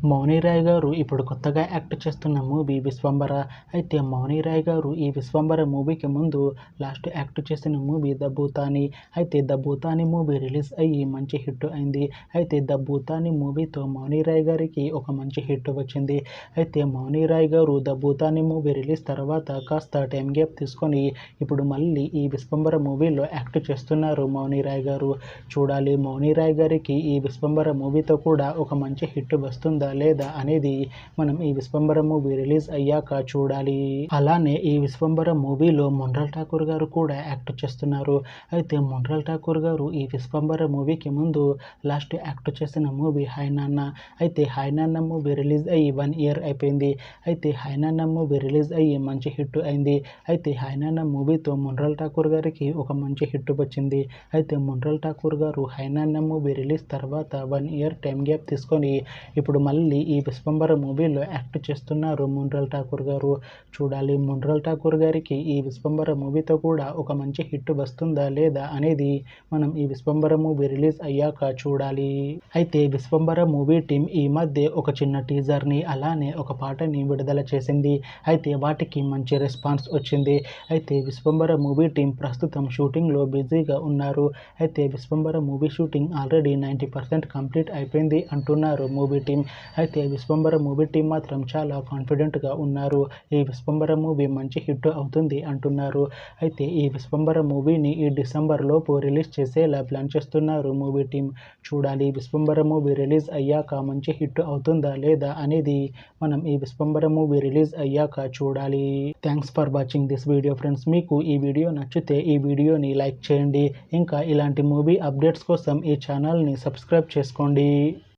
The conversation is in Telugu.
మౌని రాయ్ గారు ఇప్పుడు కొత్తగా యాక్ట్ చేస్తున్న మూవీ విశ్వంబర. అయితే మౌని రాయ్ గారు ఈ విశ్వంబర మూవీకి ముందు లాస్ట్ యాక్ట్ చేసిన మూవీ ద భూతాని. అయితే ద భూతాని మూవీ రిలీజ్ అయ్యి మంచి హిట్ అయింది. అయితే ద భూతాని మూవీతో మౌని రాయ్ గారికి ఒక మంచి హిట్ వచ్చింది. అయితే మౌని రాయ్ గారు ద భూతాని మూవీ రిలీజ్ తర్వాత కాస్త టైం గ్యాప్ తీసుకొని ఇప్పుడు మళ్ళీ ఈ విశ్వంబర మూవీలో యాక్ట్ చేస్తున్నారు మౌని రాయ్ గారు. చూడాలి మౌని రాయ్ గారికి ఈ విశ్వంబర మూవీతో కూడా ఒక మంచి హిట్ వస్తుందా లేదా అనేది మనం ఈ విశ్వంబర మూవీ రిలీజ్ అయ్యాక చూడాలి. అలానే ఈ విశ్వంబర మూవీలో మొన్రాల్ ఠాకూర్ గారు కూడా యాక్ట్ చేస్తున్నారు. అయితే మొన్రాల్ ఠాకూర్ గారు ఈ విశ్వంబర మూవీకి ముందు లాస్ట్ యాక్ట్ చేసిన మూవీ హాయ్ నాన్న. అయితే హాయ్ నాన్న మూవీ రిలీజ్ అయ్యి 1 ఇయర్ అయిపోయింది. అయితే హాయ్ నాన్న మూవీ రిలీజ్ అయ్యి మంచి హిట్ అయింది. అయితే హాయ్ నాన్న మూవీతో మొన్రాల్ ఠాకూర్ గారికి ఒక మంచి హిట్ వచ్చింది. అయితే మొన్రాల్ ఠాకూర్ గారు హాయ్ నాన్న మూవీ రిలీజ్ తర్వాత 1 ఇయర్ టైం గ్యాప్ తీసుకొని ఇప్పుడు మళ్ళీ ఈ విశ్వంబర మూవీలో యాక్ట్ చేస్తున్నారు మొన్రాల్ ఠాకూర్ గారు. చూడాలి మొన్రాల్ ఠాకూర్ గారికి ఈ విశ్వంబర మూవీతో కూడా ఒక మంచి హిట్ వస్తుందా లేదా అనేది మనం ఈ విశ్వంబర మూవీ రిలీజ్ అయ్యాక చూడాలి. అయితే విశ్వంబర మూవీ టీం ఈ మధ్య ఒక చిన్న టీజర్ని అలానే ఒక పాటని విడుదల చేసింది. అయితే వాటికి మంచి రెస్పాన్స్ వచ్చింది. అయితే విశ్వంబర మూవీ టీం ప్రస్తుతం షూటింగ్లో బిజీగా ఉన్నారు. అయితే Vishwambhara movie shooting already 90% complete అయిపోయింది అంటున్నారు మూవీ టీం. అయితే విశ్వంబర మూవీ టీం మాత్రం చాలా కాన్ఫిడెంట్గా ఉన్నారు. ఈ విశ్వంబర మూవీ మంచి హిట్ అవుతుంది అంటున్నారు. అయితే ఈ విశ్వంబర మూవీని ఈ డిసెంబర్ లోపు రిలీజ్ చేసేలా ప్లాన్ చేస్తున్నారు మూవీ టీం. చూడాలి విశ్వంబర మూవీ రిలీజ్ అయ్యాక మంచి హిట్ అవుతుందా లేదా అనేది మనం ఈ విశ్వంబర మూవీ రిలీజ్ అయ్యాక చూడాలి. Thanks for watching this video friends. మీకు ఈ వీడియో నచ్చితే ఈ వీడియోని లైక్ చేయండి. ఇంకా ఇలాంటి మూవీ అప్డేట్స్ కోసం ఈ ఛానల్ని సబ్స్క్రైబ్ చేసుకోండి.